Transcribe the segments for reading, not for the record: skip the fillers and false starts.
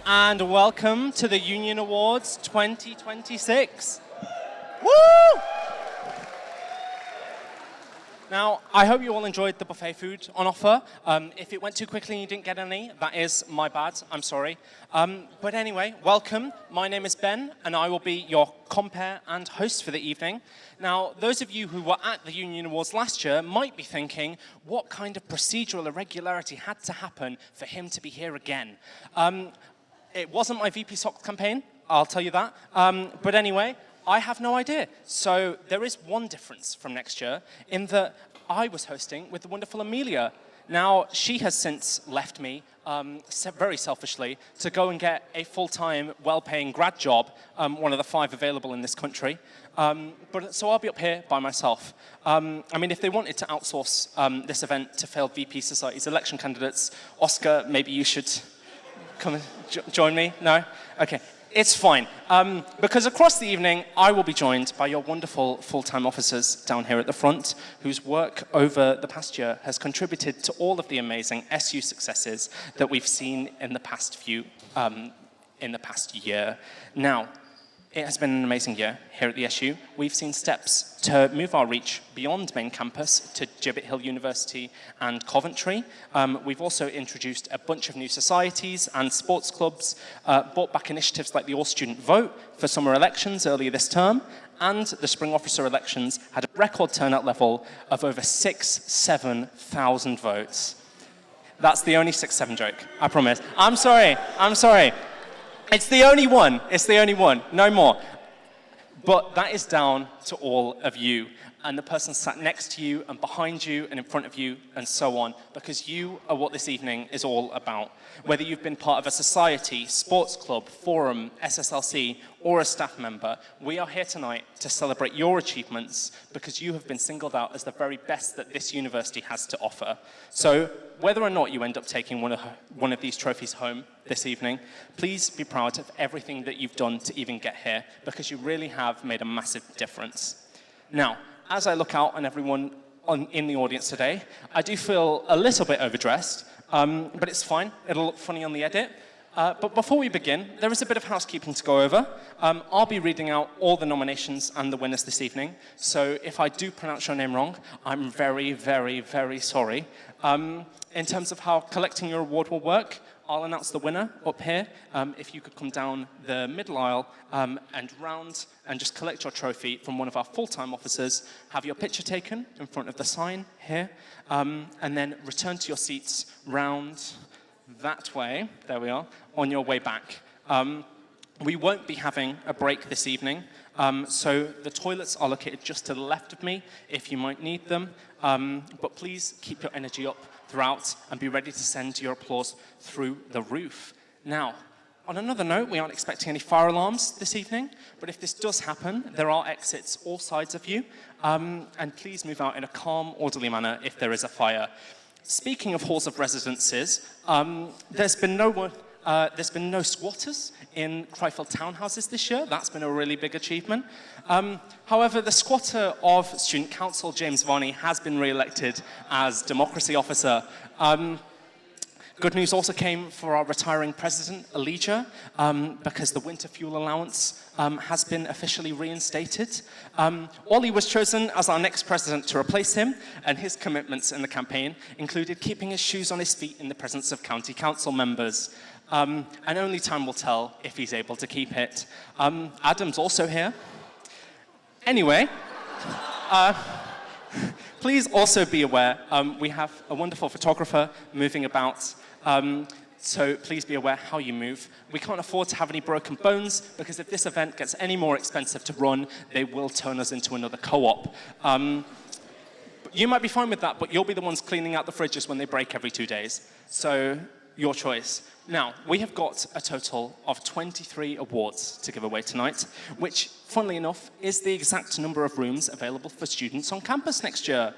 And welcome to the Union Awards 2026. Woo! Now, I hope you all enjoyed the buffet food on offer. If it went too quickly and you didn't get any, that is my bad. I'm sorry. But anyway, welcome. My name is Ben, and I will be your compere and host for the evening. Now, those of you who were at the Union Awards last year might be thinking, what kind of procedural irregularity had to happen for him to be here again? It wasn't my VP Socks campaign, I'll tell you that. But anyway, I have no idea. So there is one difference from next year in that I was hosting with the wonderful Amelia. Now, she has since left me, very selfishly, to go and get a full-time, well-paying grad job, one of the 5 available in this country. So I'll be up here by myself. I mean, if they wanted to outsource this event to failed VP Society's election candidates, Oscar, maybe you should come and join me? No? Okay. It's fine, because across the evening, I will be joined by your wonderful full-time officers down here at the front, whose work over the past year has contributed to all of the amazing SU successes that we've seen in the past year. Now, it has been an amazing year here at the SU. We've seen steps to move our reach beyond main campus to Gibbet Hill University and Coventry. We've also introduced a bunch of new societies and sports clubs, brought back initiatives like the all-student vote for summer elections earlier this term, and the spring officer elections had a record turnout level of over 7,000 votes. That's the only 6-7 joke, I promise. I'm sorry. It's the only one. No more. But that is down to all of you and the person sat next to you and behind you and in front of you and so on, because you are what this evening is all about. Whether you've been part of a society, sports club, forum, SSLC, or a staff member, we are here tonight to celebrate your achievements because you have been singled out as the very best that this university has to offer. So whether or not you end up taking one of these trophies home this evening, please be proud of everything that you've done to even get here, because you really have made a massive difference. Now, as I look out on everyone in the audience today, I do feel a little bit overdressed, but it's fine. It'll look funny on the edit. But before we begin, there is a bit of housekeeping to go over. I'll be reading out all the nominations and the winners this evening. So if I do pronounce your name wrong, I'm very, very, very sorry. In terms of how collecting your award will work, I'll announce the winner up here. If you could come down the middle aisle and round and just collect your trophy from one of our full-time officers, have your picture taken in front of the sign here, and then return to your seats round that way, there we are, on your way back. We won't be having a break this evening, so the toilets are located just to the left of me if you might need them, but please keep your energy up throughout and be ready to send your applause through the roof. Now, on another note, we aren't expecting any fire alarms this evening, but if this does happen, there are exits all sides of you, and please move out in a calm, orderly manner if there is a fire. Speaking of halls of residences, there's been no squatters in Criefield townhouses this year. That's been a really big achievement. However, the squatter of Student Council, James Varney, has been re-elected as Democracy Officer. Good news also came for our retiring president, Elijah, because the winter fuel allowance has been officially reinstated. Ollie was chosen as our next president to replace him, and his commitments in the campaign included keeping his shoes on his feet in the presence of county council members. And only time will tell if he's able to keep it. Adam's also here. Anyway, please also be aware, we have a wonderful photographer moving about, so please be aware how you move. We can't afford to have any broken bones, because if this event gets any more expensive to run, they will turn us into another co-op. You might be fine with that, but you'll be the ones cleaning out the fridges when they break every 2 days. So, your choice. Now, we have got a total of 23 awards to give away tonight, which, funnily enough, is the exact number of rooms available for students on campus next year.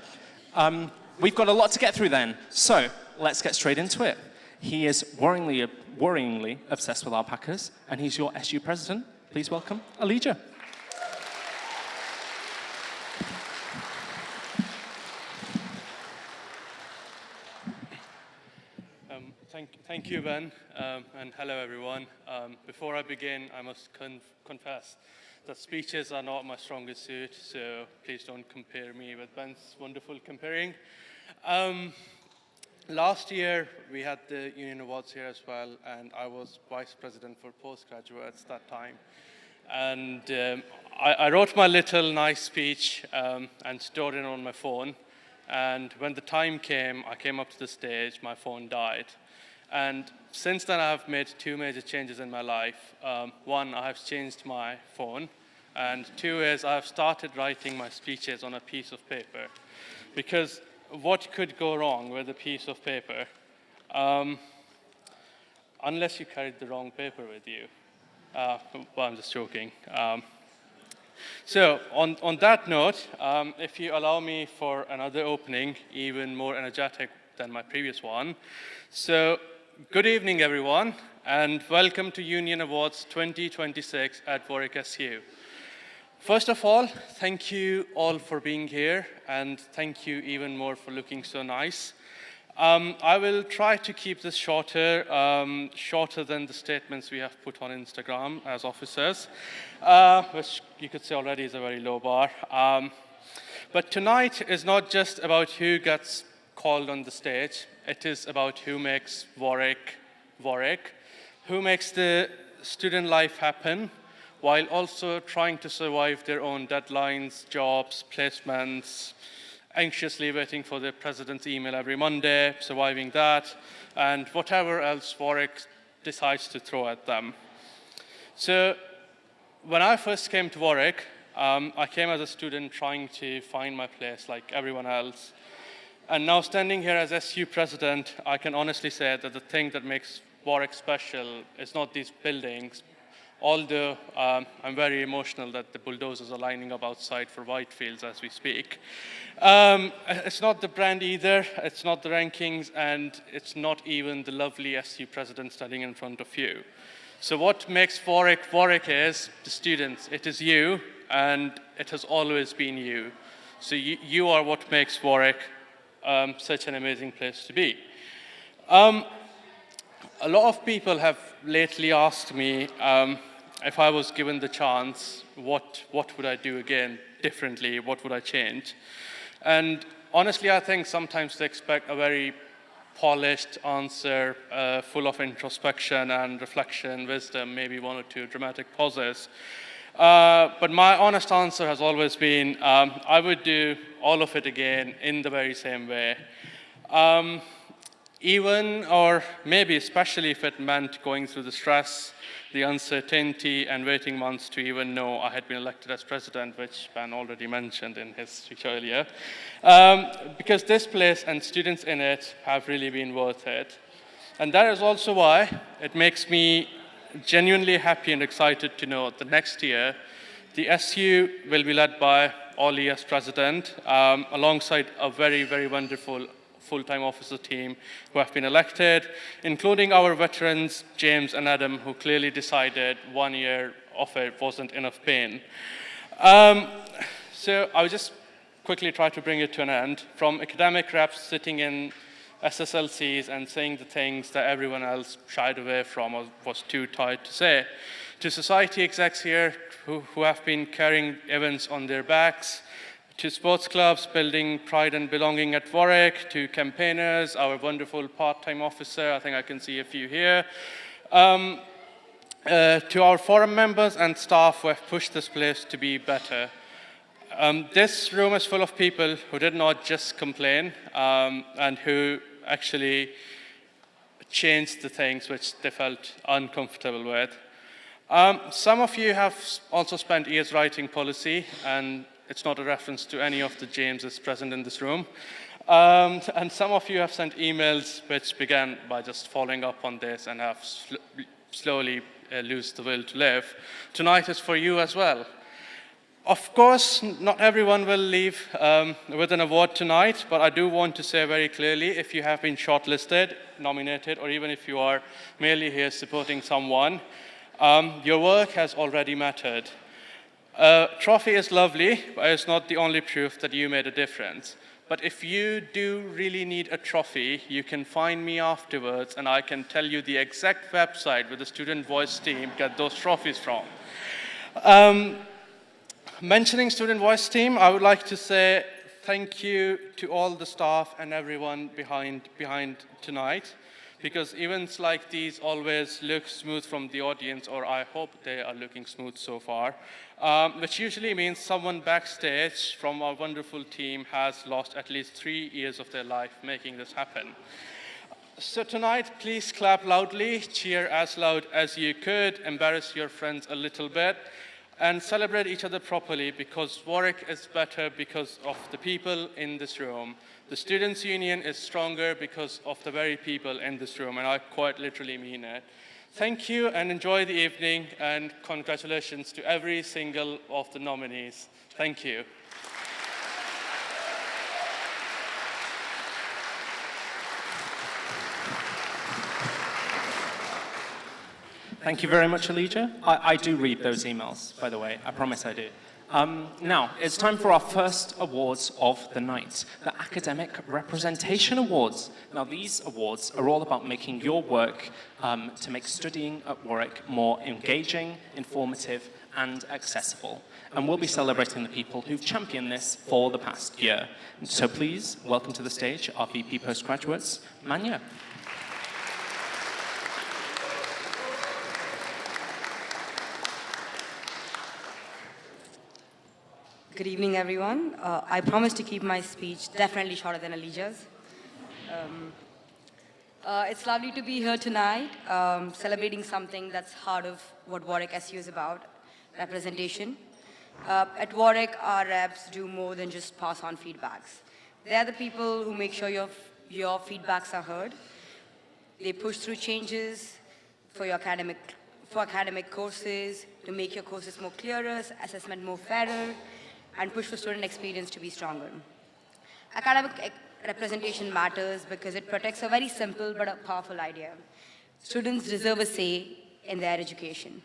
We've got a lot to get through then, so let's get straight into it. He is worryingly obsessed with alpacas, and he's your SU president. Please welcome Elijah. Thank Thank you, Ben, and hello, everyone. Before I begin, I must confess that speeches are not my strongest suit, so please don't compare me with Ben's wonderful comparing. Last year, we had the Union Awards here as well, and I was Vice President for postgraduates that time. And I wrote my little nice speech and stored it on my phone. And when the time came, I came up to the stage, my phone died. And since then, I've made two major changes in my life. One, I have changed my phone. And two is I've started writing my speeches on a piece of paper. Because what could go wrong with a piece of paper? Unless you carried the wrong paper with you. Well, I'm just joking. So on that note, if you allow me for another opening, even more energetic than my previous one. So good evening, everyone, and welcome to Union Awards 2026 at Warwick SU. First of all, thank you all for being here, and thank you even more for looking so nice. I will try to keep this shorter than the statements we have put on Instagram as officers, which you could say already is a very low bar. But tonight is not just about who gets called on the stage. It is about who makes Warwick, Warwick, who makes the student life happen, while also trying to survive their own deadlines, jobs, placements, anxiously waiting for the president's email every Monday, surviving that, and whatever else Warwick decides to throw at them. So when I first came to Warwick, I came as a student trying to find my place like everyone else. And now standing here as SU president, I can honestly say that the thing that makes Warwick special is not these buildings, although I'm very emotional that the bulldozers are lining up outside for Whitefields as we speak. It's not the brand either, it's not the rankings, and it's not even the lovely SU president standing in front of you. So what makes Warwick Warwick is the students. It is you, and it has always been you. So you are what makes Warwick such an amazing place to be. A lot of people have lately asked me if I was given the chance, what would I do again differently? What would I change? And honestly, I think sometimes they expect a very polished answer, full of introspection and reflection, wisdom, maybe one or two dramatic pauses. But my honest answer has always been, I would do all of it again in the very same way. Even, or maybe especially if it meant going through the stress, the uncertainty, and waiting months to even know I had been elected as president, which Ben already mentioned in his speech earlier. Because this place and students in it have really been worth it. And that is also why it makes me genuinely happy and excited to know that next year, the SU will be led by Ollie as president, alongside a very, very wonderful full-time officer team who have been elected, including our veterans, James and Adam, who clearly decided 1 year of it wasn't enough pain. So I'll just quickly try to bring it to an end. From academic reps sitting in SSLCs and saying the things that everyone else shied away from or was too tired to say, to society execs here who have been carrying events on their backs, to sports clubs building pride and belonging at Warwick, to campaigners, our wonderful part-time officer, I think I can see a few here, to our forum members and staff who have pushed this place to be better. This room is full of people who did not just complain and who actually changed the things which they felt uncomfortable with. Some of you have also spent years writing policy, and it's not a reference to any of the Jameses present in this room. And some of you have sent emails which began by just following up on this and have slowly lost the will to live. Tonight is for you as well. Of course, not everyone will leave with an award tonight, but I do want to say very clearly, if you have been shortlisted, nominated, or even if you are merely here supporting someone, your work has already mattered. Trophy is lovely, but it's not the only proof that you made a difference. But if you do really need a trophy, you can find me afterwards, and I can tell you the exact website where the Student Voice team get those trophies from. Mentioning Student Voice team, I would like to say thank you to all the staff and everyone behind tonight, because events like these always look smooth from the audience, or I hope they are looking smooth so far, which usually means someone backstage from our wonderful team has lost at least 3 years of their life making this happen. So tonight, please clap loudly, cheer as loud as you could, embarrass your friends a little bit, and celebrate each other properly, because Warwick is better because of the people in this room. The Students' Union is stronger because of the very people in this room, and I quite literally mean it. Thank you and enjoy the evening, and congratulations to every single of the nominees. Thank you. Thank you very much, Elijah. I do read those emails, by the way. I promise I do. Now, it's time for our first awards of the night, the Academic Representation Awards. Now, these awards are all about making your work to make studying at Warwick more engaging, informative, and accessible. And we'll be celebrating the people who've championed this for the past year. So please, welcome to the stage our VP Postgraduates, Manya. Good evening, everyone. I promise to keep my speech definitely shorter than Elijah's. It's lovely to be here tonight, celebrating something that's heart of what Warwick SU is about, representation. At Warwick, our reps do more than just pass on feedbacks. They're the people who make sure your feedbacks are heard. They push through changes for academic courses, to make your courses more clearer, assessment more fairer, and push the student experience to be stronger. Academic representation matters because it protects a very simple but a powerful idea. Students deserve a say in their education.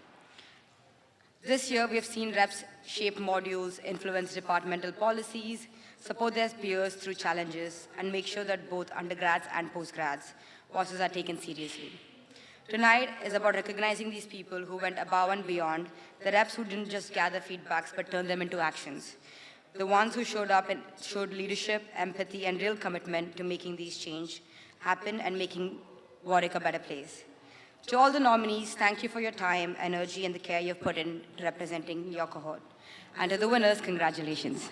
This year, we have seen reps shape modules, influence departmental policies, support their peers through challenges, and make sure that both undergrads and postgrads' voices are taken seriously. Tonight is about recognizing these people who went above and beyond, the reps who didn't just gather feedbacks but turned them into actions, the ones who showed up and showed leadership, empathy, and real commitment to making these change happen and making Warwick a better place. To all the nominees, thank you for your time, energy, and the care you've put in representing your cohort. And to the winners, congratulations.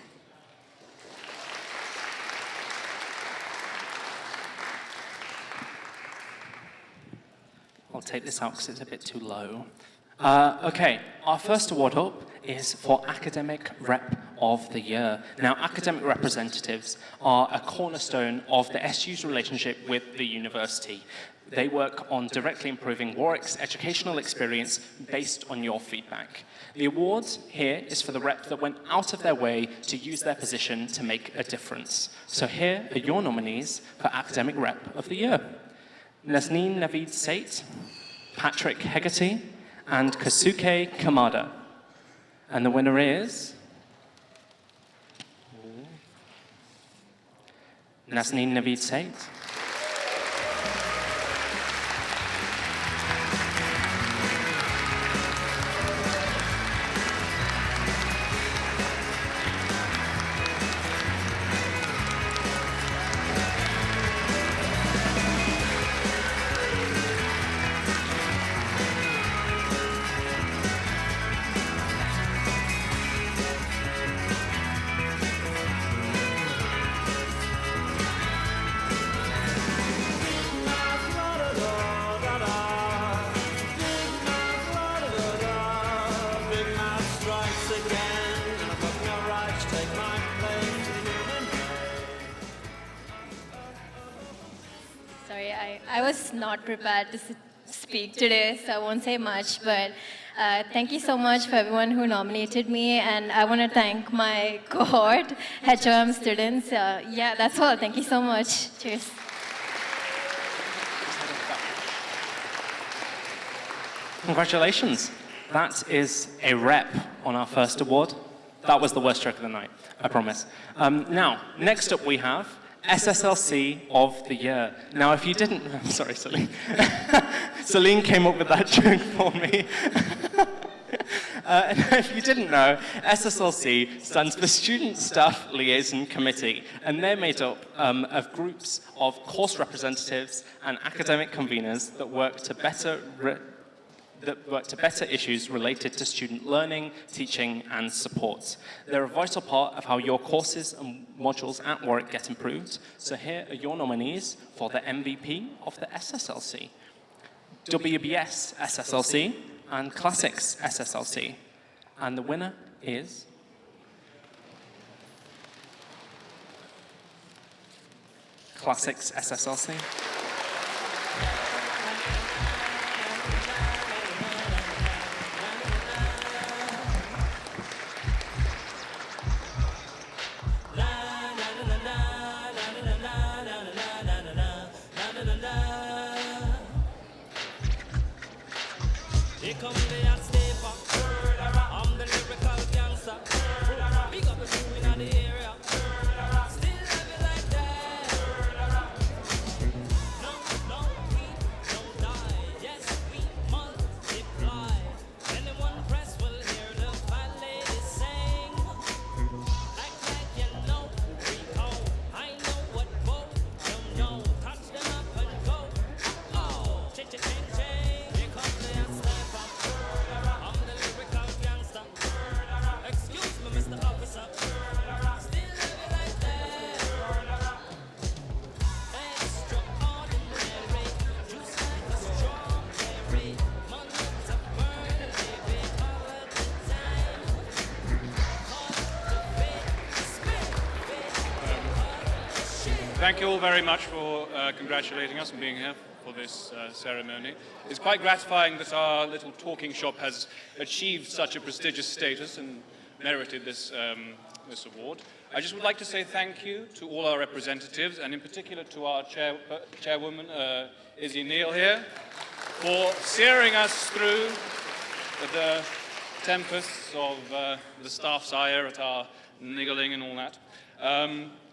I'll take this out because it's a bit too low. Okay, our first award up is for Academic Rep of the Year. Now, academic representatives are a cornerstone of the SU's relationship with the university. They work on directly improving Warwick's educational experience based on your feedback. The award here is for the rep that went out of their way to use their position to make a difference. So here are your nominees for Academic Rep of the Year. Nazneen Naveed Sait, Patrick Hegarty, and Kasuke Kamada. And the winner is Nazneen Naveed Sait. Sorry, I was not prepared to speak today, so I won't say much, but thank you so much for everyone who nominated me, and I want to thank my cohort, HOM students. Yeah, that's all. Thank you so much. Cheers. Congratulations. That is a rep on our first award. That was the worst joke of the night, I promise. Now, next up we have SSLC of the Year. Now, if you didn't... Sorry, Celine. Celine came up with that joke for me. If you didn't know, SSLC stands for Student Staff Liaison Committee, and they're made up of groups of course representatives and academic conveners that work to better issues related to student learning, teaching, and support. They're a vital part of how your courses and modules at Warwick get improved. So here are your nominees for the MVP of the SSLC. WBS SSLC and Classics SSLC. And the winner is... Classics SSLC. Thank you all very much for congratulating us and being here for this ceremony. It's quite gratifying that our little talking shop has achieved such a prestigious status and merited this, this award. I just would like to say thank you to all our representatives, and in particular to our chairwoman, Izzy Neal here, for steering us through the tempests of the staff's ire at our niggling and all that.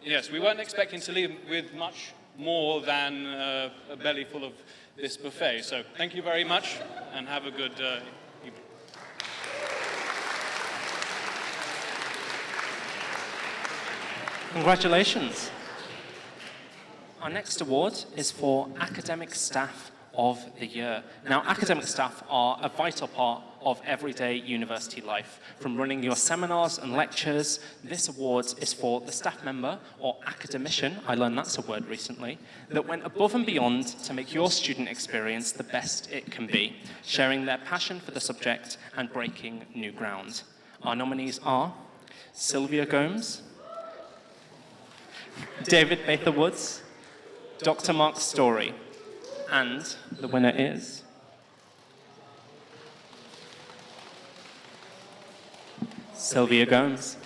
Yes, we weren't expecting to leave with much more than a belly full of this buffet. So thank you very much and have a good evening. Congratulations. Our next award is for Academic Staff of the Year. Now, academic staff are a vital part of everyday university life. From running your seminars and lectures, this award is for the staff member or academician, I learned that's a word recently, that went above and beyond to make your student experience the best it can be, sharing their passion for the subject and breaking new ground. Our nominees are Sylvia Gomes, David Mather-Woods, Dr. Mark Story, and the winner is... Sylvia Gomes.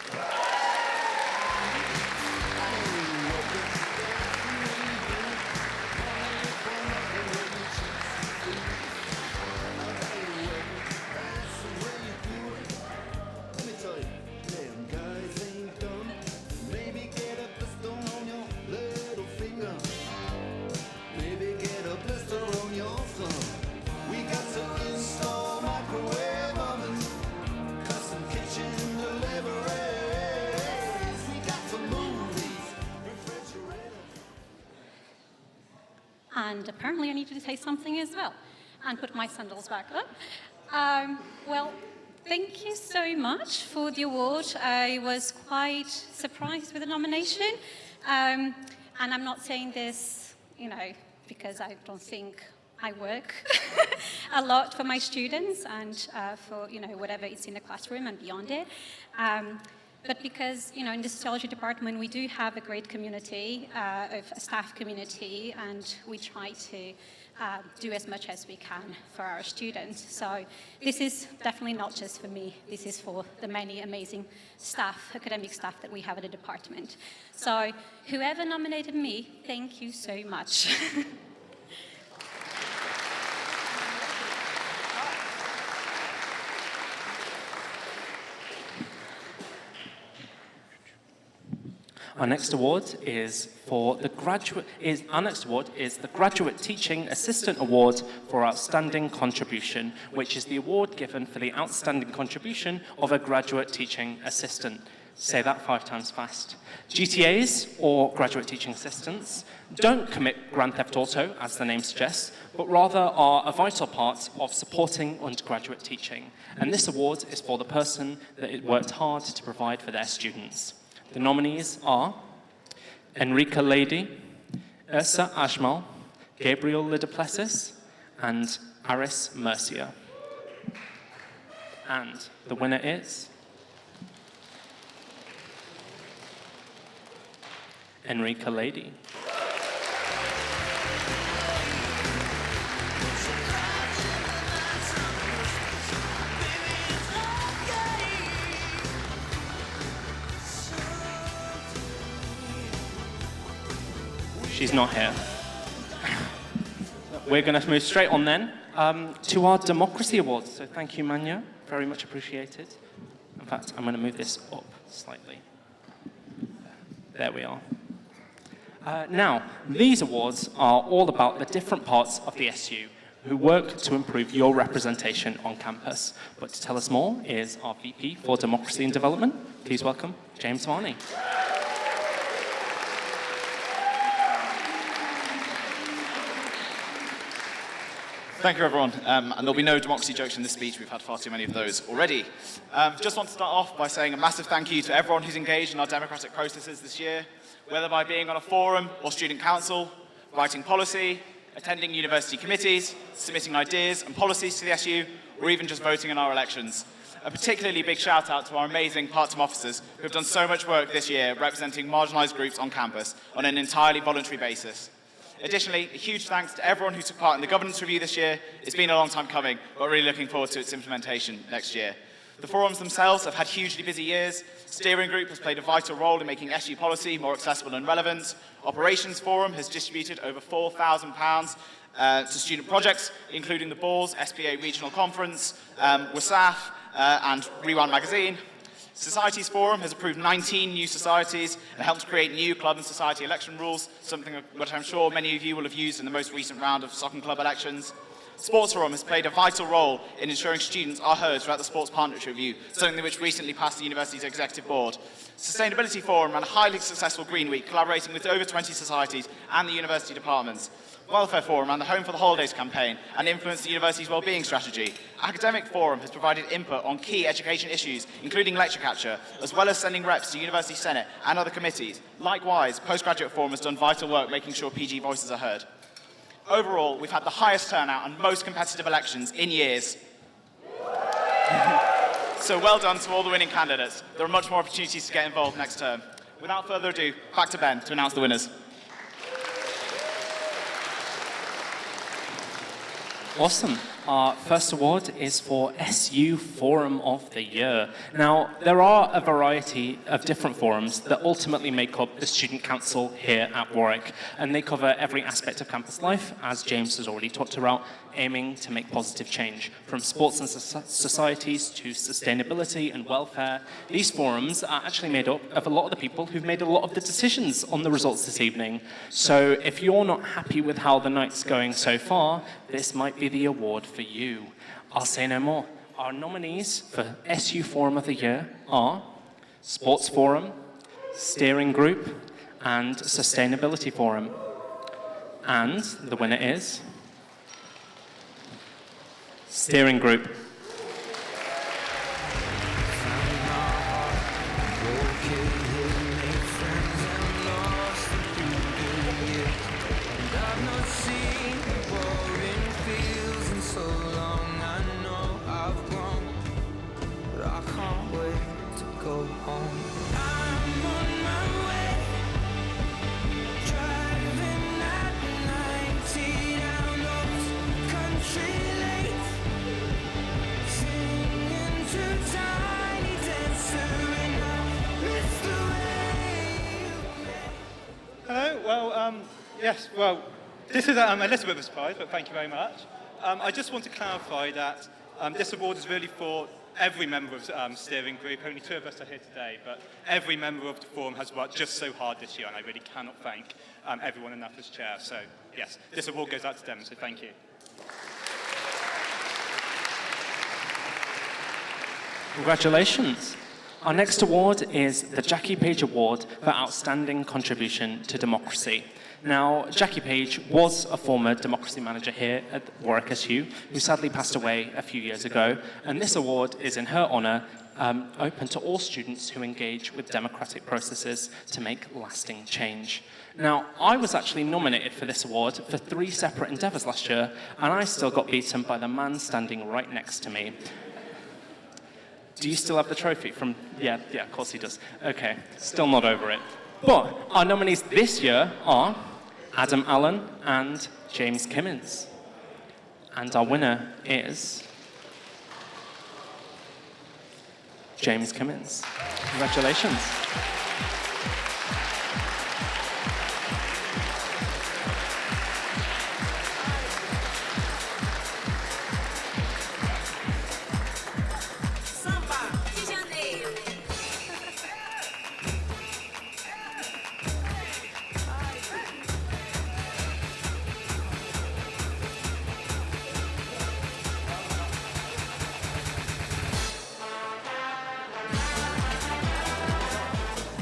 And apparently I needed to say something as well and put my sandals back up. Well, thank you so much for the award. I was quite surprised with the nomination. And I'm not saying this, you know, because I don't think I work a lot for my students and for, you know, whatever it's in the classroom and beyond it. But because, you know, in the sociology department, we do have a great community of a staff community, and we try to do as much as we can for our students. So this is definitely not just for me. This is for the many amazing staff, academic staff that we have at the department. So whoever nominated me, thank you so much. Our next award is the Graduate Teaching Assistant Award for Outstanding Contribution, which is the award given for the outstanding contribution of a graduate teaching assistant. Say that 5 times fast. GTAs, or graduate teaching assistants, don't commit Grand Theft Auto, as the name suggests, but rather are a vital part of supporting undergraduate teaching. And this award is for the person that worked hard to provide for their students. The nominees are Enrica Lady, Ursa Ajmal, Gabriel Liduplessis, and Aris Mercia. And the winner is Enrica Lady. She's not here. We're going to move straight on then to our Democracy Awards. So thank you, Manya. Very much appreciated. In fact, I'm going to move this up slightly. There we are. Now, these awards are all about the different parts of the SU who work to improve your representation on campus. But to tell us more is our VP for Democracy and Development. Please welcome James Varney. Thank you, everyone. And there'll be no democracy jokes in this speech. We've had far too many of those already. Just want to start off by saying a massive thank you to everyone who's engaged in our democratic processes this year, whether by being on a forum or student council, writing policy, attending university committees, submitting ideas and policies to the SU, or even just voting in our elections. A particularly big shout out to our amazing part-time officers who have done so much work this year representing marginalised groups on campus on an entirely voluntary basis. Additionally, a huge thanks to everyone who took part in the governance review this year. It's been a long time coming, but really looking forward to its implementation next year. The forums themselves have had hugely busy years. Steering Group has played a vital role in making SU policy more accessible and relevant. Operations Forum has distributed over £4,000 to student projects, including the Balls SPA Regional Conference, WASAF, and Rewind Magazine. Societies Forum has approved 19 new societies and helped create new club and society election rules, something which I'm sure many of you will have used in the most recent round of soccer club elections. Sports Forum has played a vital role in ensuring students are heard throughout the Sports Partnership Review, something which recently passed the university's executive board. Sustainability Forum ran a highly successful Green Week, collaborating with over 20 societies and the university departments. Welfare Forum ran the Home for the Holidays campaign and influenced the university's wellbeing strategy. Academic Forum has provided input on key education issues, including lecture capture, as well as sending reps to University Senate and other committees. Likewise, Postgraduate Forum has done vital work making sure PG voices are heard. Overall, we've had the highest turnout and most competitive elections in years. So well done to all the winning candidates. There are much more opportunities to get involved next term. Without further ado, back to Ben to announce the winners. Awesome. Our first award is for SU Forum of the Year. Now, there are a variety of different forums that ultimately make up the Student Council here at Warwick, and they cover every aspect of campus life, as James has already talked about, aiming to make positive change, from sports and societies to sustainability and welfare. These forums are actually made up of a lot of the people who've made a lot of the decisions on the results this evening. So if you're not happy with how the night's going so far, this might be the award for you. I'll say no more. Our nominees for SU Forum of the Year are Sports Forum, Steering Group, and Sustainability Forum. And the winner is Steering Group. Yes, well, this is a little bit of a surprise, but thank you very much. I just want to clarify that this award is really for every member of the steering group, only 2 of us are here today, but every member of the forum has worked just so hard this year, and I really cannot thank everyone enough as chair. So yes, this award goes out to them, so thank you. Congratulations. Our next award is the Jackie Page Award for Outstanding Contribution to Democracy. Now, Jackie Page was a former democracy manager here at Warwick SU, who sadly passed away a few years ago, and this award is in her honour, open to all students who engage with democratic processes to make lasting change. Now, I was actually nominated for this award for 3 separate endeavours last year, and I still got beaten by the man standing right next to me. Do you still have the trophy from... Yeah, of course he does. Okay, still not over it. But our nominees this year are Adam Allen and James Kimmins. And our winner is James Kimmins. Congratulations.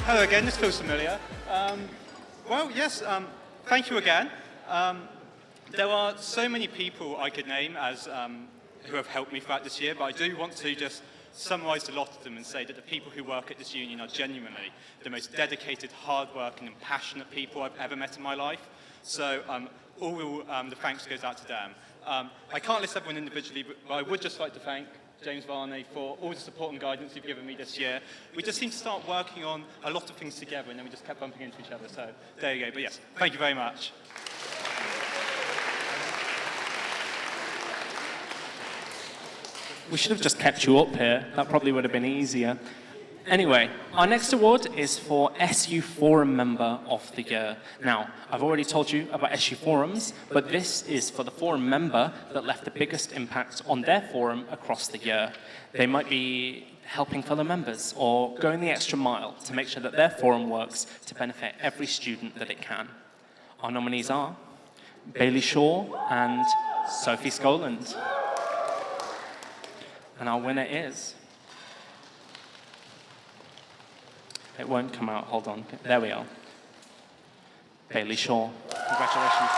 Hello again, this feels familiar. Well, yes, thank you again. There are so many people I could name as who have helped me throughout this year, but I do want to just summarise a lot of them and say that the people who work at this union are genuinely the most dedicated, hard-working and passionate people I've ever met in my life. So all the thanks goes out to them. I can't list everyone individually, but I would just like to thank James Varney for all the support and guidance you've given me this year. We just seemed to start working on a lot of things together and then we just kept bumping into each other. So there you go. But yes, thank you very much. We should have just kept you up here. That probably would have been easier. Anyway, our next award is for SU Forum Member of the Year. Now, I've already told you about SU Forums, but this is for the forum member that left the biggest impact on their forum across the year. They might be helping fellow members or going the extra mile to make sure that their forum works to benefit every student that it can. Our nominees are Bailey Shaw and Sophie Scoland. And our winner is... It won't come out, hold on. There we are. Bailey Shaw. Congratulations.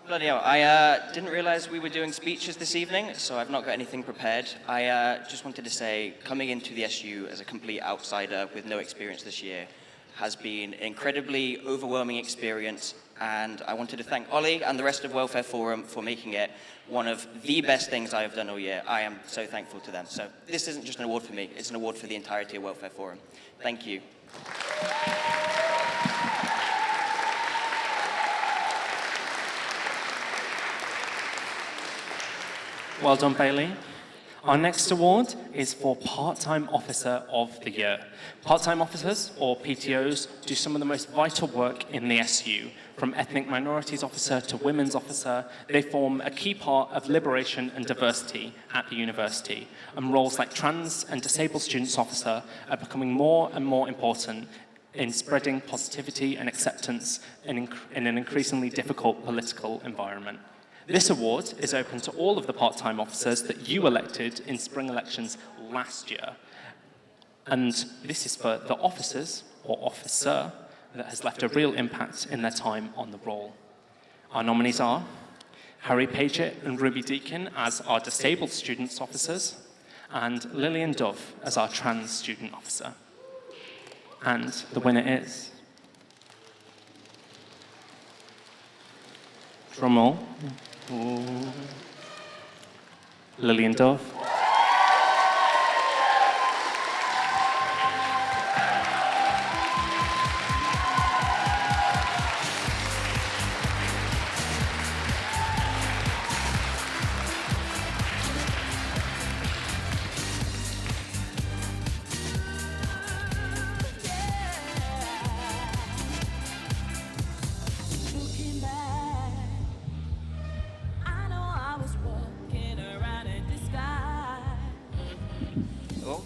Bloody hell, I didn't realize we were doing speeches this evening, so I've not got anything prepared. I just wanted to say, coming into the SU as a complete outsider with no experience this year has been an incredibly overwhelming experience, and I wanted to thank Ollie and the rest of Welfare Forum for making it one of the best things I have done all year. I am so thankful to them. So this isn't just an award for me, it's an award for the entirety of Welfare Forum. Thank you. Well done, Bailey. Our next award is for Part-Time Officer of the Year. Part-time officers, or PTOs, do some of the most vital work in the SU. From ethnic minorities officer to women's officer, they form a key part of liberation and diversity at the university. And roles like trans and disabled students officer are becoming more and more important in spreading positivity and acceptance in an increasingly difficult political environment. This award is open to all of the part-time officers that you elected in spring elections last year. And this is for the officers or officer that has left a real impact in their time on the role. Our nominees are Harry Paget and Ruby Deakin as our disabled students officers, and Lillian Dove as our trans student officer. And the winner is... Drum roll. Ooh. Lillian Dove. Oh.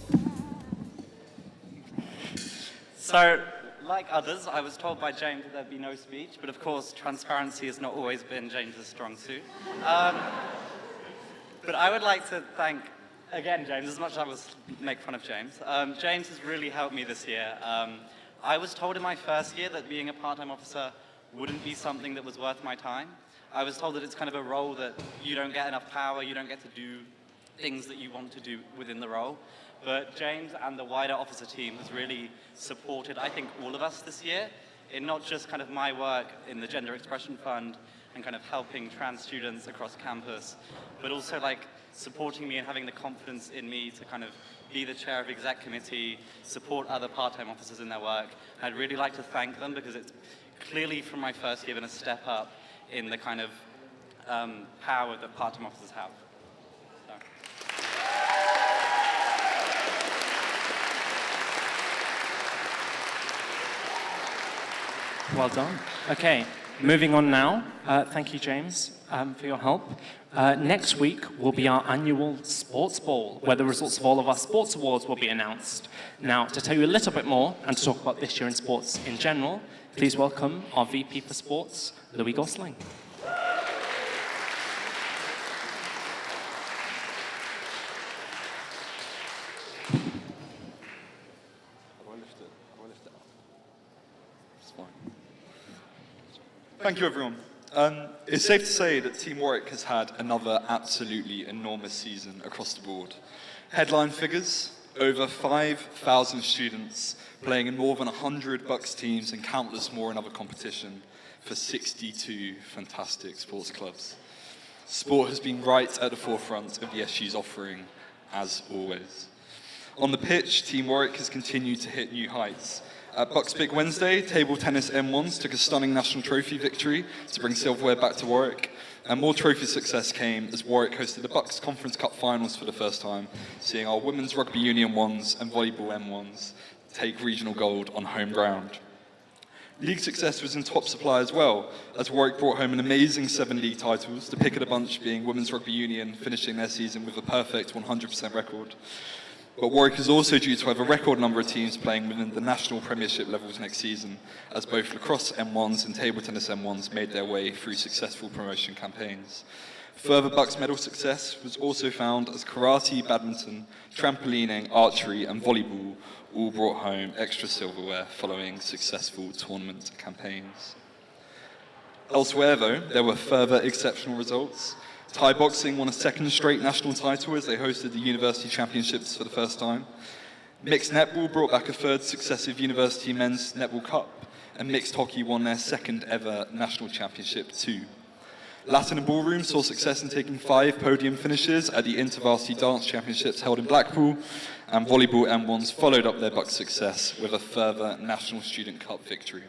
So, like others, I was told by James that there'd be no speech, but of course, transparency has not always been James's strong suit. But I would like to thank, again, James, as much as I was make fun of James. James has really helped me this year. I was told in my first year that being a part-time officer wouldn't be something that was worth my time. I was told that it's kind of a role that you don't get enough power, you don't get to do things that you want to do within the role. But James and the wider officer team has really supported, I think, all of us this year in not just kind of my work in the Gender Expression Fund and kind of helping trans students across campus, but also like supporting me and having the confidence in me to kind of be the chair of exec committee, support other part-time officers in their work. I'd really like to thank them because it's clearly from my first year been a step up in the kind of power that part-time officers have. Well done. Okay, moving on now. Thank you, James, for your help. Next week will be our annual sports ball, where the results of all of our sports awards will be announced. Now, to tell you a little bit more and to talk about this year in sports in general, please welcome our VP for Sports, Louis Gosling. Thank you, everyone. It's safe to say that Team Warwick has had another absolutely enormous season across the board. Headline figures, over 5,000 students playing in more than 100 Bucks teams and countless more in other competition for 62 fantastic sports clubs. Sport has been right at the forefront of the SU's offering, as always. On the pitch, Team Warwick has continued to hit new heights. At Bucks Big Wednesday, table tennis M1s took a stunning national trophy victory to bring silverware back to Warwick, and more trophy success came as Warwick hosted the Bucks Conference Cup finals for the first time, seeing our women's rugby union 1s and volleyball M1s take regional gold on home ground. League success was in top supply as well, as Warwick brought home an amazing 7 league titles, the pick of the bunch being women's rugby union finishing their season with a perfect 100% record. But Warwick is also due to have a record number of teams playing within the national premiership levels next season, as both lacrosse M1s and table tennis M1s made their way through successful promotion campaigns. Further Bucks medal success was also found as karate, badminton, trampolining, archery and volleyball all brought home extra silverware following successful tournament campaigns. Elsewhere though, there were further exceptional results. Thai boxing won a second straight national title as they hosted the University Championships for the first time. Mixed netball brought back a third successive University Men's Netball Cup, and mixed hockey won their second ever national championship too. Latin and ballroom saw success in taking 5 podium finishes at the InterVarsity Dance Championships held in Blackpool, and volleyball M1s followed up their Bucks success with a further National Student Cup victory.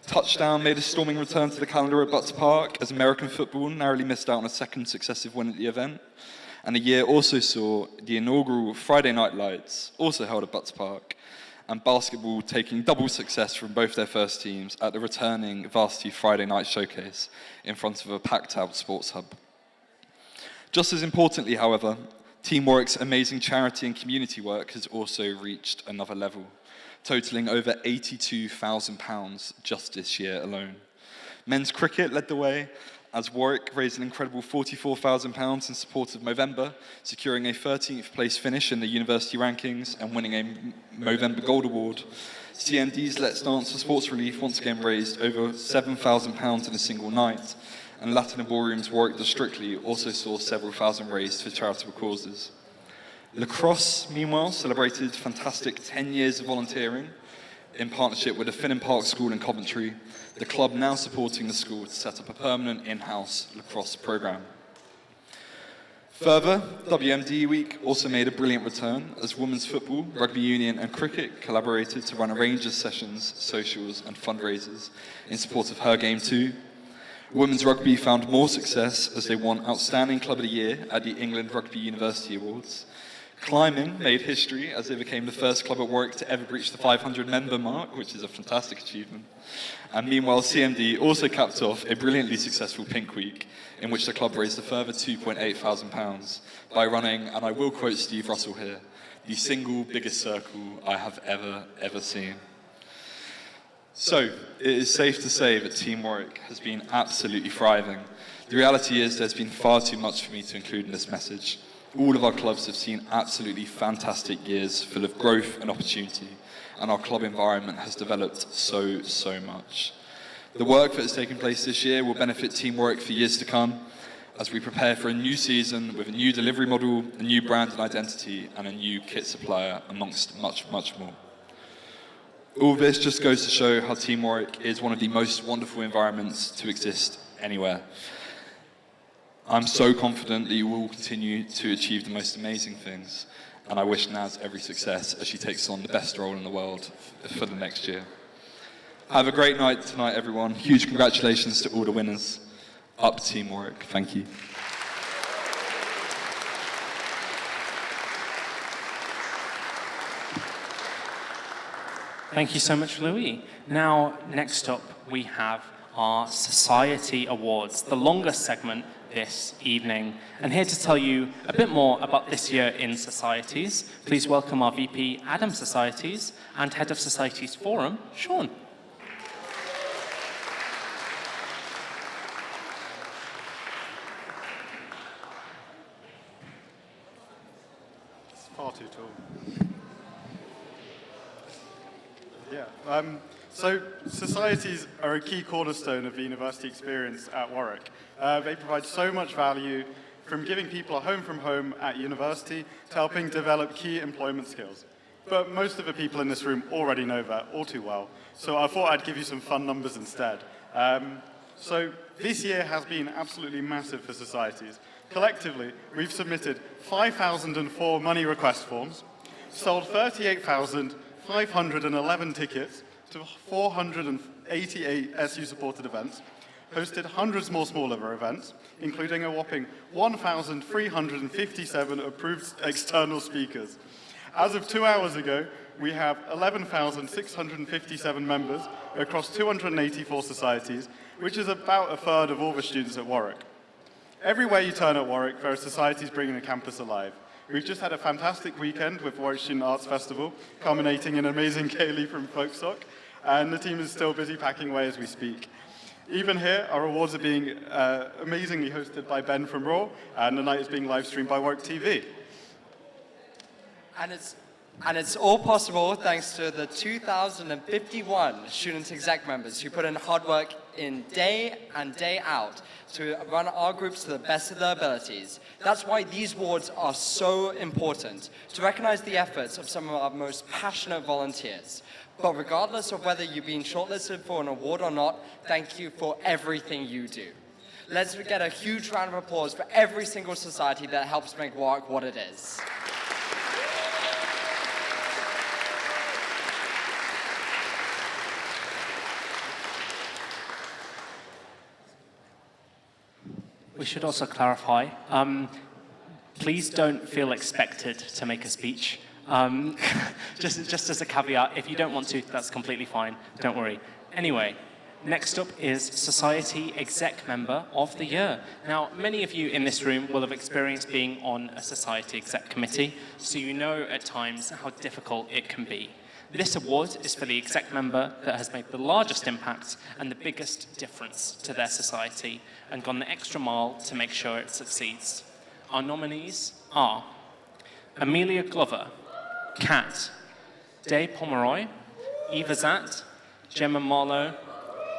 Touchdown made a storming return to the calendar at Butts Park as American football narrowly missed out on a second successive win at the event. And the year also saw the inaugural Friday Night Lights, also held at Butts Park, and basketball taking double success from both their first teams at the returning Varsity Friday Night Showcase in front of a packed-out sports hub. Just as importantly, however, Team Warwick's amazing charity and community work has also reached another level, totalling over £82,000 just this year alone. Men's cricket led the way as Warwick raised an incredible £44,000 in support of Movember, securing a 13th place finish in the university rankings and winning a Movember Gold Award. CND's Let's Dance for Sports Relief once again raised over £7,000 in a single night, and Latin and Ballroom's Warwick Districtly also saw several thousand raised for charitable causes. Lacrosse, meanwhile, celebrated fantastic 10 years of volunteering in partnership with the Finnan Park School in Coventry, the club now supporting the school to set up a permanent in-house lacrosse programme. Further, WMD Week also made a brilliant return as women's football, rugby union and cricket collaborated to run a range of sessions, socials and fundraisers in support of Her Game 2. Women's rugby found more success as they won Outstanding Club of the Year at the England Rugby University Awards. Climbing made history as they became the first club at Warwick to ever breach the 500 member mark, which is a fantastic achievement. And meanwhile, CMD also capped off a brilliantly successful Pink Week, in which the club raised a further £2,800 by running, and I will quote Steve Russell here, the single biggest circle I have ever seen. So, it is safe to say that Team Warwick has been absolutely thriving. The reality is there's been far too much for me to include in this message. All of our clubs have seen absolutely fantastic years full of growth and opportunity, and our club environment has developed so much. The work that has taken place this year will benefit Team Warwick for years to come as we prepare for a new season with a new delivery model, a new brand and identity, and a new kit supplier, amongst much more. All this just goes to show how Team Warwick is one of the most wonderful environments to exist anywhere. I'm so confident that you will continue to achieve the most amazing things, and I wish Naz every success as she takes on the best role in the world for the next year. Have a great night tonight, everyone. Huge congratulations to all the winners. Up Team Warwick. Thank you. Thank you so much, Louis. Now, next up, we have our Society Awards, the longest segment this evening. And here to tell you a bit more about this year in Societies, please welcome our VP, Adam Societies, and Head of Societies Forum, Sean. It's far too tall. Yeah. So societies are a key cornerstone of the university experience at Warwick. They provide so much value, from giving people a home from home at university to helping develop key employment skills. But most of the people in this room already know that all too well, so I thought I'd give you some fun numbers instead. So this year has been absolutely massive for societies. Collectively, we've submitted 5,004 money request forms, sold 38,511 tickets to 488 SU-supported events, hosted hundreds more smaller events, including a whopping 1,357 approved external speakers. As of 2 hours ago, we have 11,657 members across 284 societies, which is about a third of all the students at Warwick. Everywhere you turn at Warwick, there are societies bringing the campus alive. We've just had a fantastic weekend with Warwick Student Arts Festival, culminating in an amazing Kaylee from Folksock, and the team is still busy packing away as we speak. Even here, our awards are being amazingly hosted by Ben from Raw, and the night is being live streamed by Warwick TV. And it's all possible thanks to the 2,051 student exec members who put in hard work in day and day out to run our groups to the best of their abilities. That's why these awards are so important, to recognize the efforts of some of our most passionate volunteers. But regardless of whether you've been shortlisted for an award or not, thank you for everything you do. Let's get a huge round of applause for every single society that helps make Warwick what it is. We should also clarify, please don't feel expected to make a speech. Just as a caveat, if you don't want to, that's completely fine, don't worry. Anyway, next up is Society Exec Member of the Year. Now, many of you in this room will have experienced being on a Society Exec Committee, so you know at times how difficult it can be. This award is for the exec member that has made the largest impact and the biggest difference to their society and gone the extra mile to make sure it succeeds. Our nominees are Amelia Glover, Kat, Day Pomeroy, Eva Zatt, Gemma Marlowe,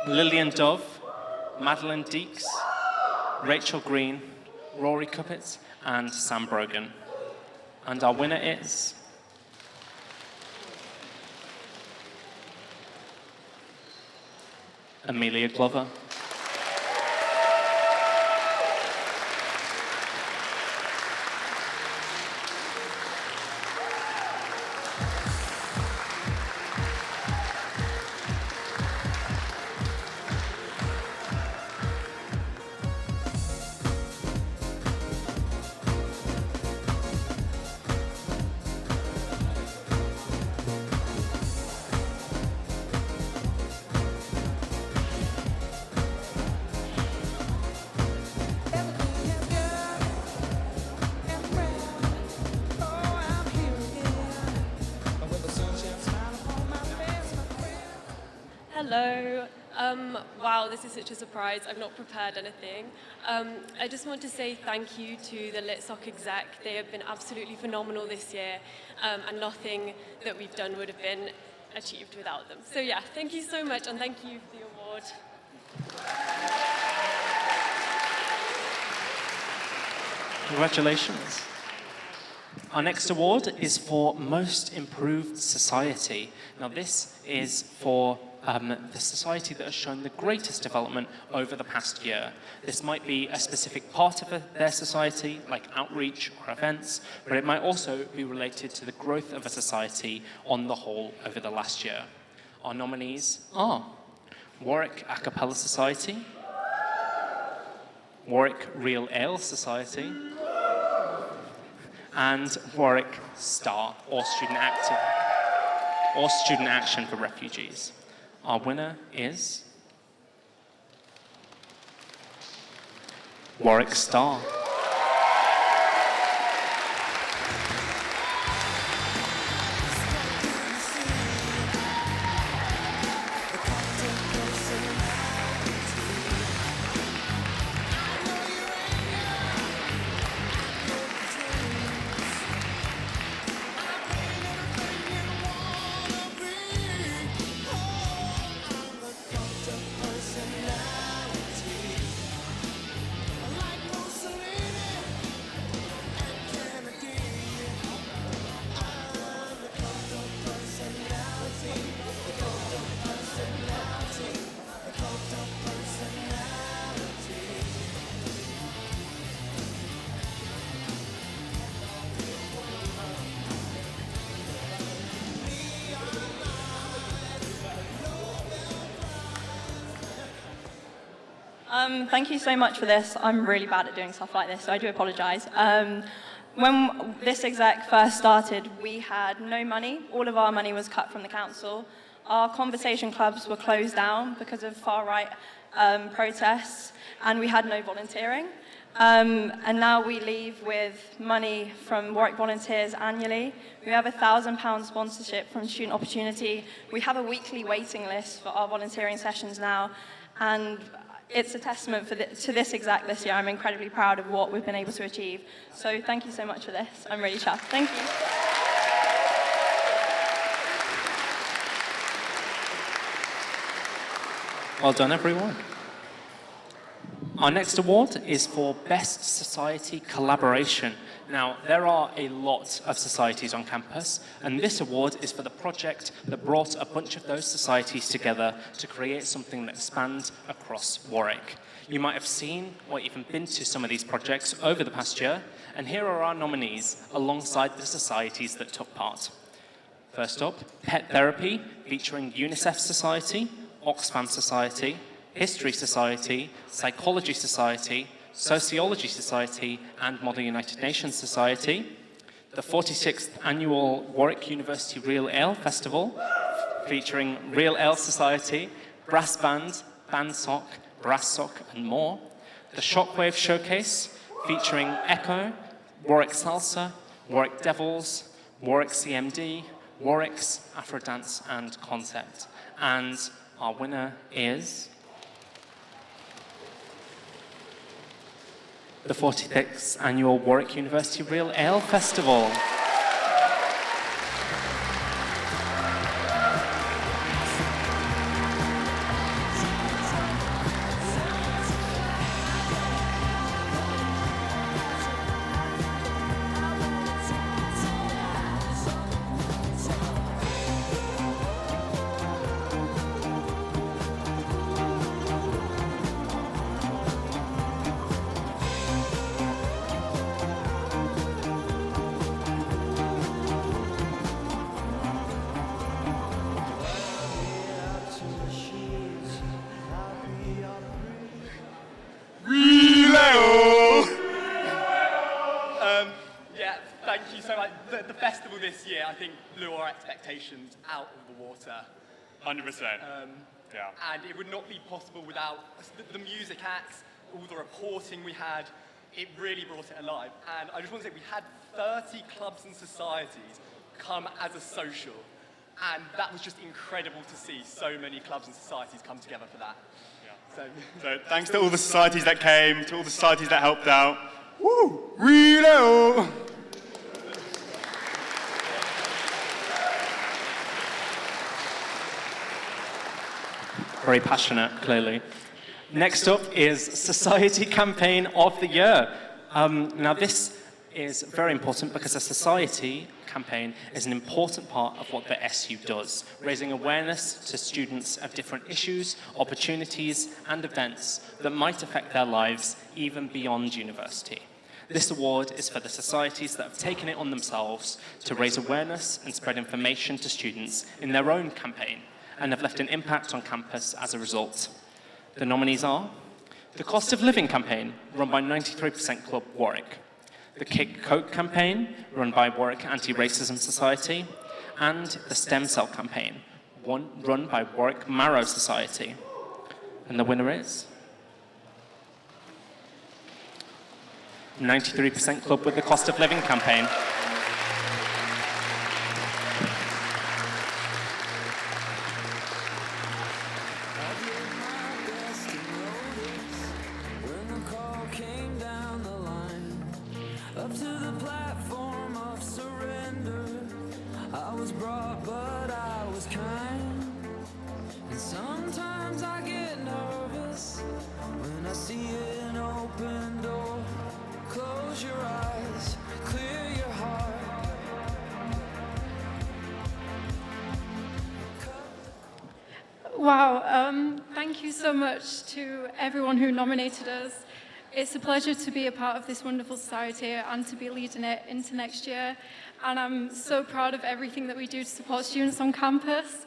Lillian Dove, Madeline Deeks, Rachel Green, Rory Cuppett, and Sam Brogan. And our winner is Amelia Glover. Hello. Wow, this is such a surprise. I've not prepared anything. I just want to say thank you to the LitSoc exec. They have been absolutely phenomenal this year, and nothing that we've done would have been achieved without them. So yeah, thank you so much, and thank you for the award. Congratulations. Our next award is for Most Improved Society. Now this is for the society that has shown the greatest development over the past year. This might be a specific part of their society, like outreach or events, but it might also be related to the growth of a society on the whole over the last year. Our nominees are Warwick A Cappella Society, Warwick Real Ale Society, and Warwick STAR, or Student Action for Refugees. Our winner is Warwick STAR. Thank you so much for this. I'm really bad at doing stuff like this, so I do apologise. When this exec first started, we had no money. All of our money was cut from the council. Our conversation clubs were closed down because of far-right protests, and we had no volunteering. And now we leave with money from Warwick Volunteers annually. We have a £1,000 sponsorship from Student Opportunity. We have a weekly waiting list for our volunteering sessions now, and it's a testament to this exec this year. I'm incredibly proud of what we've been able to achieve. So thank you so much for this. I'm really chuffed. Thank you. Well done, everyone. Our next award is for Best Society Collaboration. Now, there are a lot of societies on campus, and this award is for the project that brought a bunch of those societies together to create something that spans across Warwick. You might have seen or even been to some of these projects over the past year, and here are our nominees alongside the societies that took part. First up, Pet Therapy, featuring UNICEF Society, Oxfam Society, History Society, Psychology Society, Sociology Society, and Model United Nations Society. The 46th Annual Warwick University Real Ale Festival, featuring Real Ale Society, Brass Band, Bandsock, Brass Sock, and more. The Shockwave Showcase, featuring Echo, Warwick Salsa, Warwick Devils, Warwick CMD, Warwick's Afrodance and Concept. And our winner is the 46th Annual Warwick University Real Ale Festival. The festival this year, I think, blew our expectations out of the water. 100%. Yeah. And it would not be possible without the music acts, all the reporting we had. It really brought it alive. And I just want to say we had 30 clubs and societies come as a social. And that was just incredible to see so many clubs and societies come together for that. So thanks to all the societies that came, to all the societies that helped out. Woo! Reload! Very passionate, clearly. Next up is Society Campaign of the Year. Now this is very important because a society campaign is an important part of what the SU does, raising awareness to students of different issues, opportunities, and events that might affect their lives even beyond university. This award is for the societies that have taken it on themselves to raise awareness and spread information to students in their own campaign and have left an impact on campus as a result. The nominees are the Cost of Living campaign, run by 93% Club Warwick, the Kick Coke campaign, run by Warwick Anti-Racism Society, and the Stem Cell campaign, run by Warwick Marrow Society. And the winner is 93% Club with the Cost of Living campaign. Wow, thank you so much to everyone who nominated us. It's a pleasure to be a part of this wonderful society and to be leading it into next year. And I'm so proud of everything that we do to support students on campus.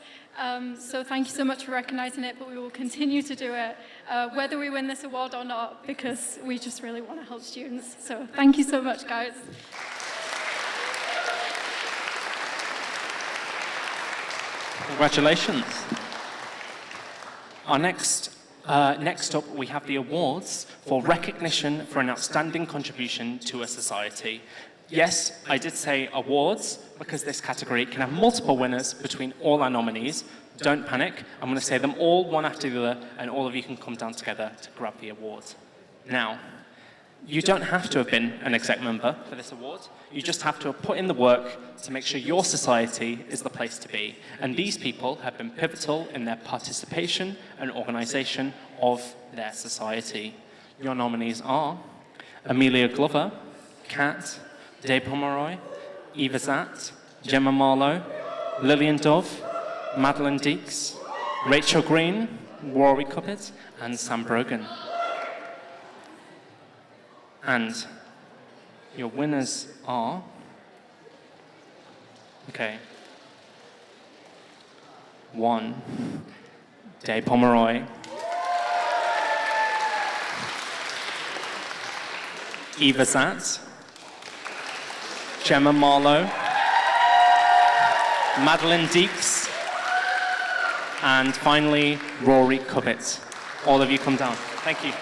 So thank you so much for recognizing it, but we will continue to do it, whether we win this award or not, because we just really want to help students. So thank you so much, guys. Congratulations. Our next up, we have the awards for recognition for an outstanding contribution to a society. Yes, I did say awards, because this category can have multiple winners between all our nominees. Don't panic. I'm going to say them all one after the other, and all of you can come down together to grab the award. Now, you don't have to have been an exec member for this award. You just have to have put in the work to make sure your society is the place to be. And these people have been pivotal in their participation and organisation of their society. Your nominees are Amelia Glover, Kat, Dave Pomeroy, Eva Zatt, Gemma Marlowe, Lillian Dove, Madeline Deeks, Rachel Green, Warwick Cuppet, and Sam Brogan. And your winners are, one, Dave Pomeroy, Eva Zatt, Gemma Marlowe, Madeline Deeks, and finally, Rory Cubbett. All of you come down. Thank you.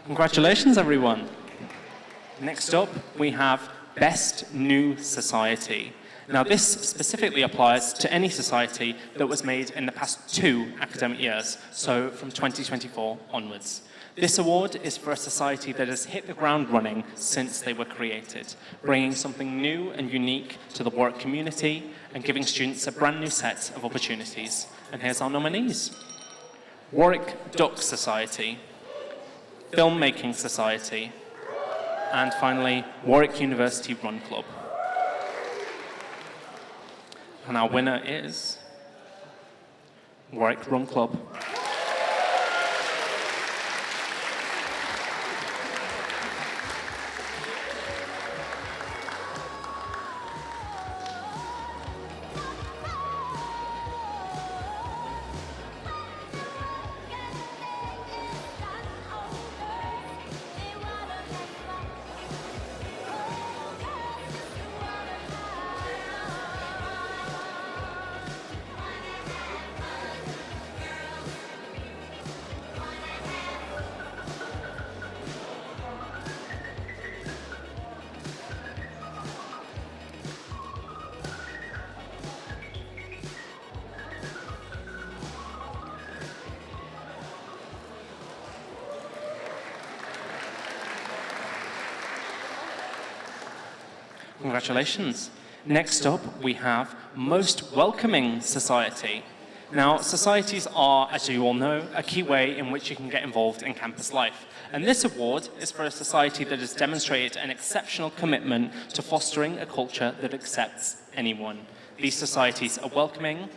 Congratulations, everyone. Next up, we have Best New Society. Now, this specifically applies to any society that was made in the past 2 academic years, so from 2024 onwards. This award is for a society that has hit the ground running since they were created, bringing something new and unique to the Warwick community and giving students a brand new set of opportunities. And here's our nominees. Warwick Duck Society, Filmmaking Society, and finally, Warwick University Run Club. And our winner is Warwick Run Club. Congratulations. Next up, we have Most Welcoming Society. Now, societies are, as you all know, a key way in which you can get involved in campus life. And this award is for a society that has demonstrated an exceptional commitment to fostering a culture that accepts anyone. These societies are welcoming,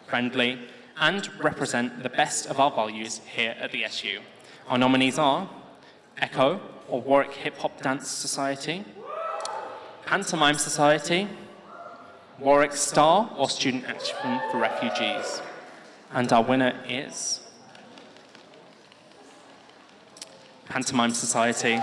friendly, and represent the best of our values here at the SU. Our nominees are Echo, or Warwick Hip Hop Dance Society, Pantomime Society, Warwick Star, or Student Action for Refugees. And our winner is Pantomime Society.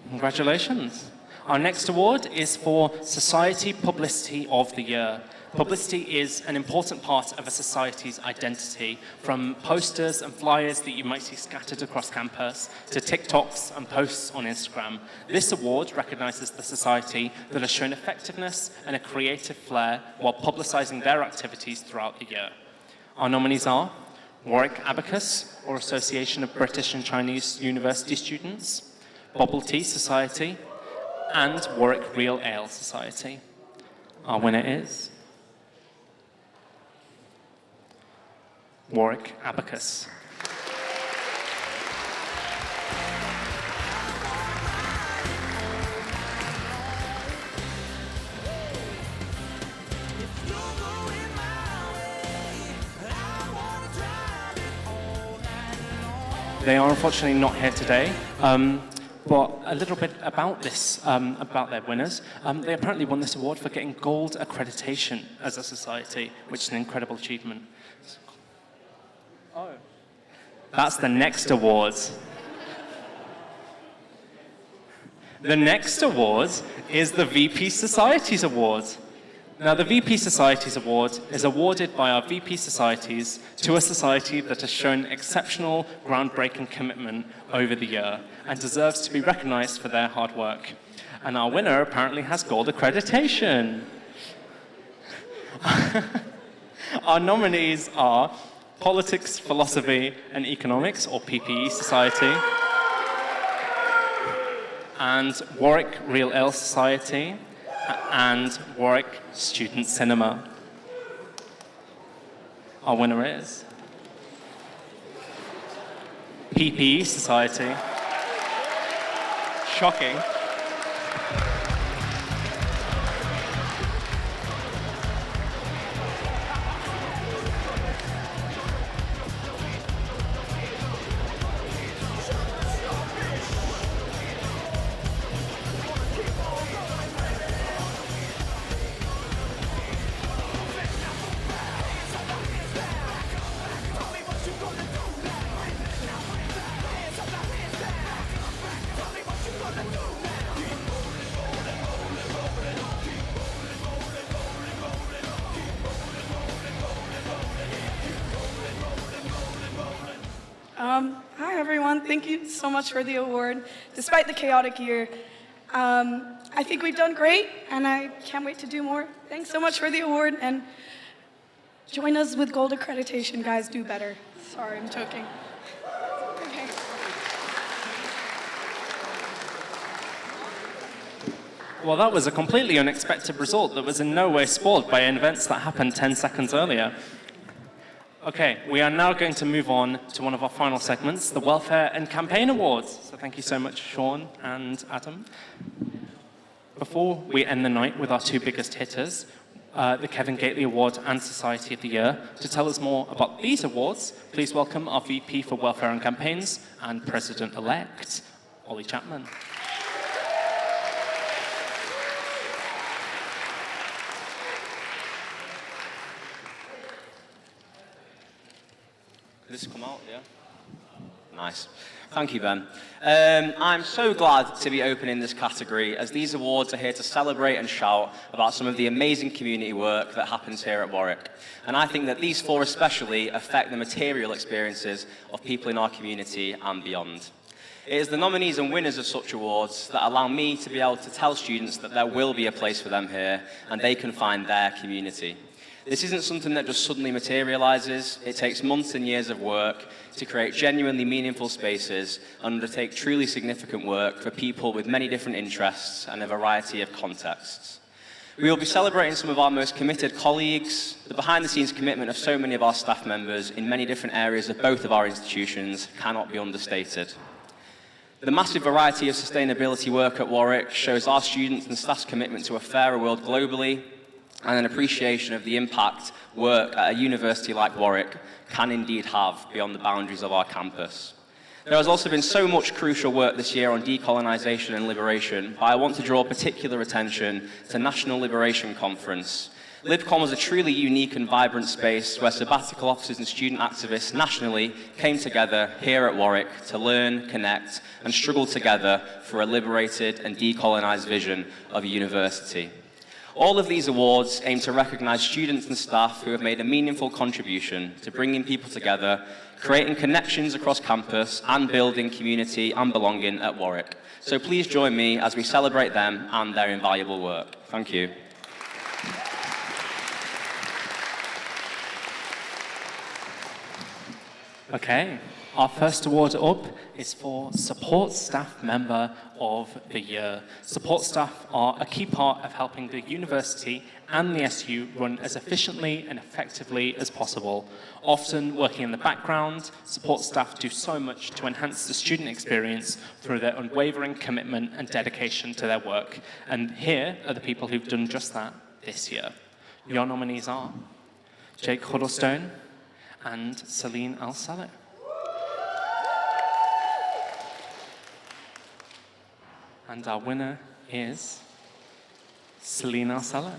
Congratulations. Our next award is for Society Publicity of the Year. Publicity is an important part of a society's identity, from posters and flyers that you might see scattered across campus to TikToks and posts on Instagram. This award recognises the society that has shown effectiveness and a creative flair while publicising their activities throughout the year. Our nominees are Warwick Abacus, or Association of British and Chinese University Students, Bubble Tea Society, and Warwick Real Ale Society. Our winner is Warwick Abacus. They are unfortunately not here today. But a little bit about this, about their winners. They apparently won this award for getting gold accreditation as a society, which is an incredible achievement. Oh. That's the next award. The next award is the VP Societies Award. Now, the VP Societies Award is awarded by our VP Societies to a society that has shown exceptional, groundbreaking commitment over the year and deserves to be recognised for their hard work. And our winner apparently has gold accreditation. Our nominees are Politics, Philosophy and Economics, or PPE Society, and Warwick Real Ale Society, and Warwick Student Cinema. Our winner is PPE Society. Shocking. Hi, everyone. Thank you so much for the award. Despite the chaotic year, I think we've done great, and I can't wait to do more. Thanks so much for the award, and join us with gold accreditation, guys. Do better. Sorry, I'm joking. Okay. Well, that was a completely unexpected result that was in no way spoiled by events that happened 10 seconds earlier. Okay, we are now going to move on to one of our final segments, the Welfare and Campaign Awards. So thank you so much, Sean and Adam. Before we end the night with our two biggest hitters, the Kevin Gately Award and Society of the Year, to tell us more about these awards, please welcome our VP for Welfare and Campaigns and President-elect, Ollie Chapman. Did this come out, yeah? Nice. Thank you, Ben. I'm so glad to be opening this category, as these awards are here to celebrate and shout about some of the amazing community work that happens here at Warwick. And I think that these four especially affect the material experiences of people in our community and beyond. It is the nominees and winners of such awards that allow me to be able to tell students that there will be a place for them here and they can find their community. This isn't something that just suddenly materialises. It takes months and years of work to create genuinely meaningful spaces and undertake truly significant work for people with many different interests and a variety of contexts. We will be celebrating some of our most committed colleagues. The behind-the-scenes commitment of so many of our staff members in many different areas of both of our institutions cannot be understated. The massive variety of sustainability work at Warwick shows our students and staff's commitment to a fairer world globally, and an appreciation of the impact work at a university like Warwick can indeed have beyond the boundaries of our campus. There has also been so much crucial work this year on decolonisation and liberation, but I want to draw particular attention to National Liberation Conference. LibCon was a truly unique and vibrant space where sabbatical officers and student activists nationally came together here at Warwick to learn, connect, and struggle together for a liberated and decolonised vision of a university. All of these awards aim to recognise students and staff who have made a meaningful contribution to bringing people together, creating connections across campus, and building community and belonging at Warwick. So please join me as we celebrate them and their invaluable work. Thank you. Okay, our first award up is for Support Staff Member of the Year. Support staff are a key part of helping the university and the SU run as efficiently and effectively as possible. Often working in the background, support staff do so much to enhance the student experience through their unwavering commitment and dedication to their work. And here are the people who've done just that this year. Your nominees are Jake Huddlestone and Celine Al-Saleh. And our winner is Celine Al-Saleh.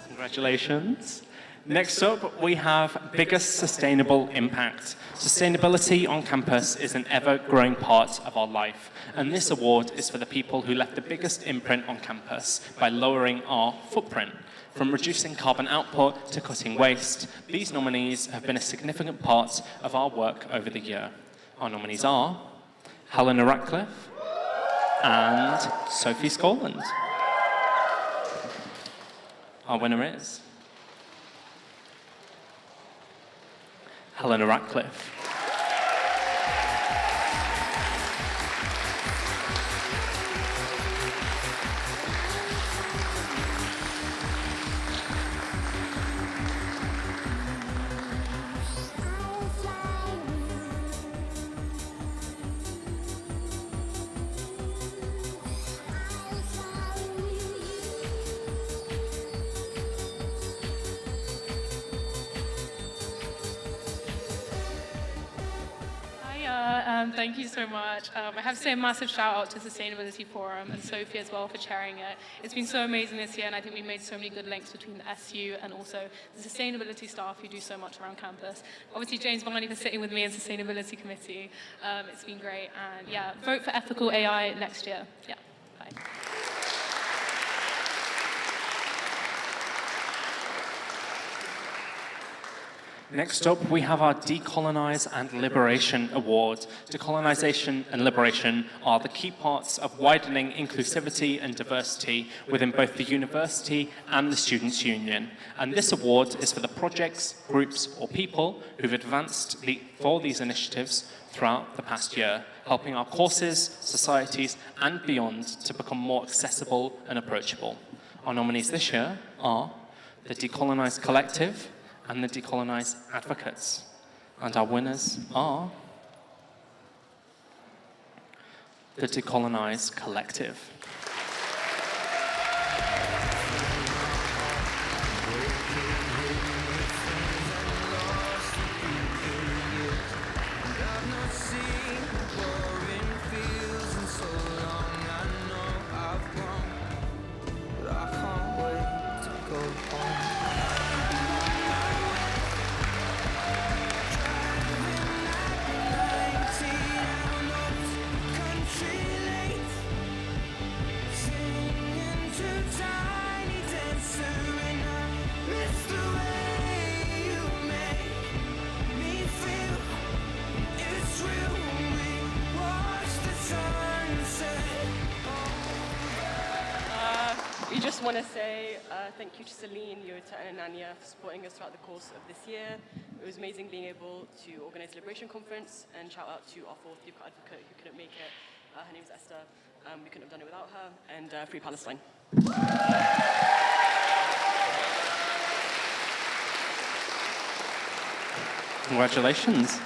Congratulations. Next up, we have Biggest Sustainable Impact. Sustainability on campus is an ever-growing part of our life, and this award is for the people who left the biggest imprint on campus by lowering our footprint. From reducing carbon output to cutting waste, these nominees have been a significant part of our work over the year. Our nominees are Helena Ratcliffe and Sophie Scotland. Our winner is Helena Ratcliffe. Thank you so much. I have to say a massive shout out to Sustainability Forum and Sophie as well for chairing it. It's been so amazing this year, and I think we made so many good links between the SU and also the sustainability staff who do so much around campus. Obviously, James Varney for sitting with me in Sustainability Committee. It's been great, and yeah, vote for ethical AI next year. Yeah, bye. Next up, we have our Decolonise and Liberation Award. Decolonisation and liberation are the key parts of widening inclusivity and diversity within both the university and the Students' Union. And this award is for the projects, groups, or people who've advanced for these initiatives throughout the past year, helping our courses, societies, and beyond to become more accessible and approachable. Our nominees this year are the Decolonise Collective and the Decolonise Advocates. And our winners are the Decolonise Collective. We just want to say thank you to Celine, Yota, and Ananya for supporting us throughout the course of this year. It was amazing being able to organize the Liberation Conference, and shout out to our fourth Youth Advocate who couldn't make it. Her name is Esther. We couldn't have done it without her. And Free Palestine. Congratulations.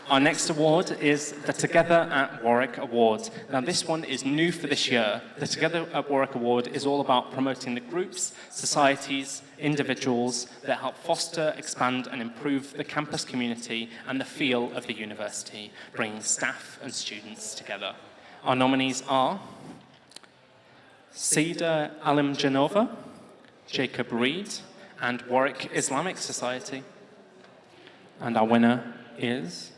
Our next award is the Together at Warwick Award. Now this one is new for this year. The Together at Warwick Award is all about promoting the groups, societies, individuals that help foster, expand and improve the campus community and the feel of the university, bringing staff and students together. Our nominees are Saida Alimjanova, Jacob Reed and Warwick Islamic Society. And our winner is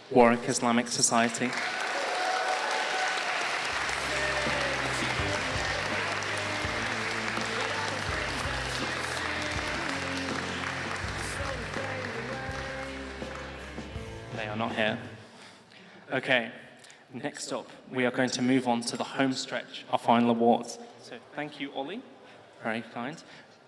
Warwick Islamic Society. They are not here. Okay, next up, we are going to move on to the home stretch, our final awards. So thank you, Ollie. Very kind.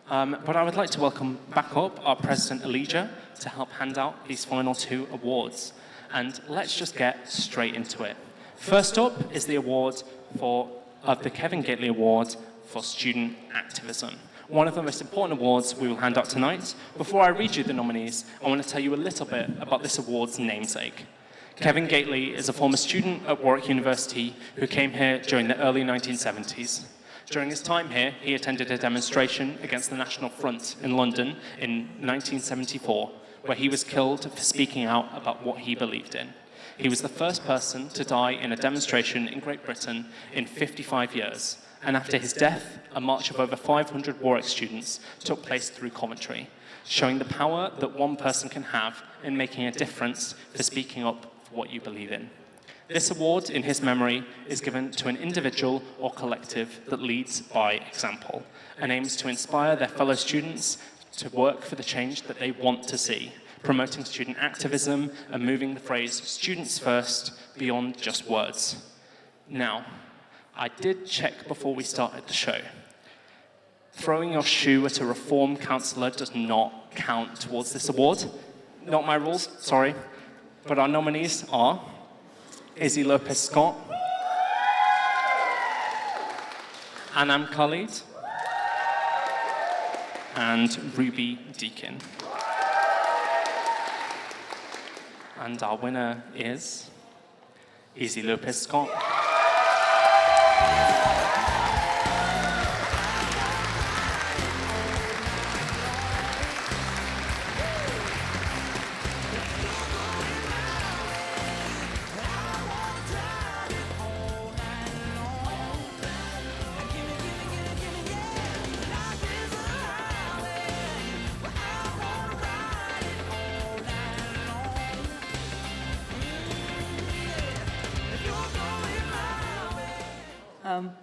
But I would like to welcome back up our President Elijah to help hand out these final two awards. And let's just get straight into it. First up is the award of the Kevin Gately Award for Student Activism. One of the most important awards we will hand out tonight. Before I read you the nominees, I want to tell you a little bit about this award's namesake. Kevin Gately is a former student at Warwick University who came here during the early 1970s. During his time here, he attended a demonstration against the National Front in London in 1974, where he was killed for speaking out about what he believed in. He was the first person to die in a demonstration in Great Britain in 55 years, and after his death, a march of over 500 Warwick students took place through Coventry, showing the power that one person can have in making a difference for speaking up for what you believe in. This award, in his memory, is given to an individual or collective that leads by example and aims to inspire their fellow students to work for the change that they want to see, promoting student activism and moving the phrase students first beyond just words. Now, I did check before we started the show. Throwing your shoe at a reform councillor does not count towards this award. Not my rules, sorry. But our nominees are Izzy Lopez-Scott, Anam Khalid, and Ruby Deakin. And our winner is Izzy Lopez-Scott.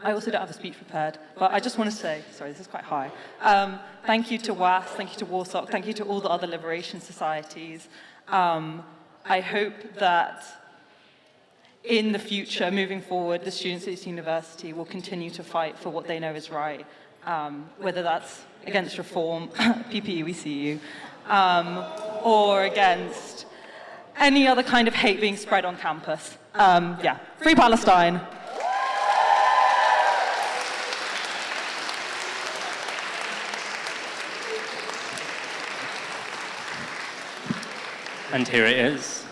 I also don't have a speech prepared, but I just want to say, sorry, this is quite high. Thank you to WAS, thank you to Warsaw, thank you to all the other liberation societies. I hope that in the future, moving forward, the students at this university will continue to fight for what they know is right, whether that's against reform, PPE, we see you, or against any other kind of hate being spread on campus. Yeah, free Palestine. And here it is,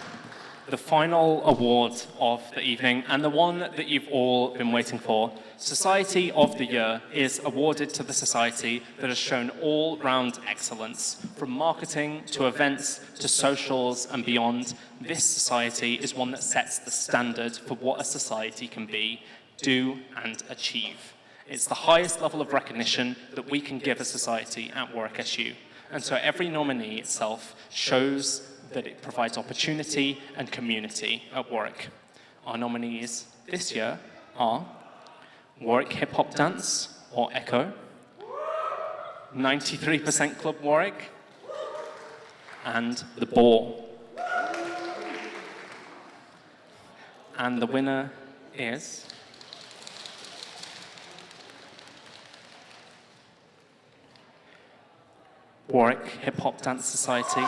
the final award of the evening, and the one that you've all been waiting for. Society of the Year is awarded to the society that has shown all-round excellence, from marketing to events to socials and beyond. This society is one that sets the standard for what a society can be, do and achieve. It's the highest level of recognition that we can give a society at Warwick SU. And so every nominee itself shows that it provides opportunity and community at Warwick. Our nominees this year are Warwick Hip Hop Dance, or ECHO, 93% Club Warwick, and The Ball. And the winner is Warwick Hip Hop Dance Society.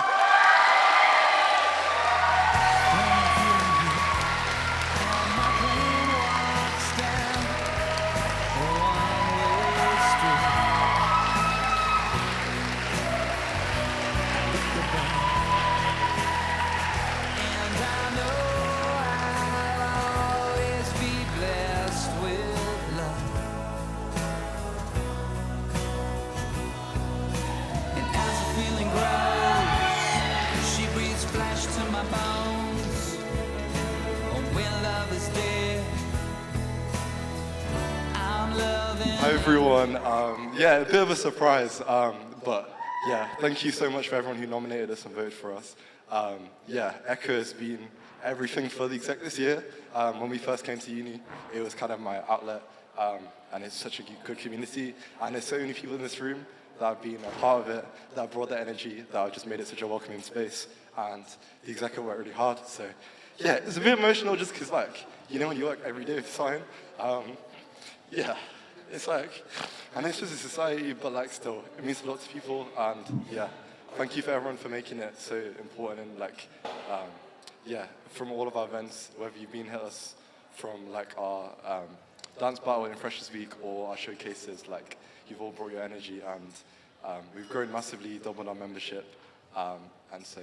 Hi everyone, yeah, a bit of a surprise, but yeah, thank you so much for everyone who nominated us and voted for us. Yeah, ECHO has been everything for the exec this year. When we first came to uni, it was kind of my outlet, and it's such a good community, and there's so many people in this room that have been a part of it, that have brought their energy, that have just made it such a welcoming space, and the exec worked really hard, so yeah, it's a bit emotional just because, like, you know when you work every day with science, yeah. It's like, and it's just a society, but like still, it means a lot to people, and yeah, thank you for everyone for making it so important, and like, yeah, from all of our events, whether you've been here us from like our dance battle in Freshers Week or our showcases, like, you've all brought your energy, and we've grown massively, doubled our membership, and so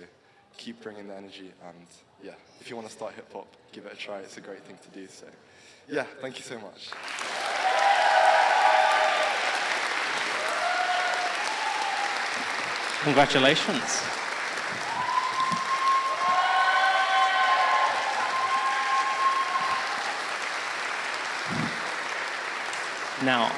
keep bringing the energy, and yeah, if you want to start hip hop, give it a try, it's a great thing to do, so yeah, thank you so much. Congratulations. Now,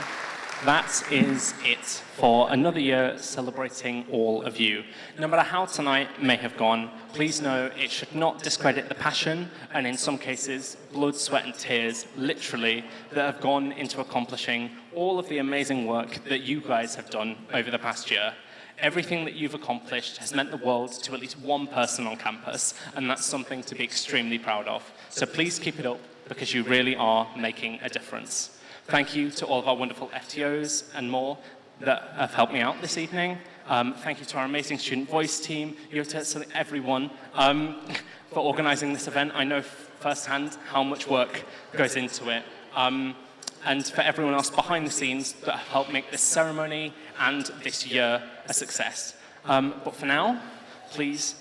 that is it for another year celebrating all of you. No matter how tonight may have gone, please know it should not discredit the passion and in some cases blood, sweat and tears, literally, that have gone into accomplishing all of the amazing work that you guys have done over the past year. Everything that you've accomplished has meant the world to at least one person on campus, and that's something to be extremely proud of. So please keep it up, because you really are making a difference. Thank you to all of our wonderful FTOs and more that have helped me out this evening. Thank you to our amazing student voice team, Yota, everyone, for organising this event. I know firsthand how much work goes into it. And for everyone else behind the scenes that have helped make this ceremony and this year a success. But for now, please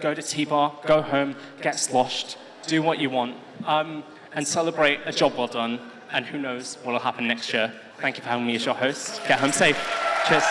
go to T-Bar, go home, get sloshed, do what you want, and celebrate a job well done, and who knows what will happen next year. Thank you for having me as your host. Get home safe. Cheers.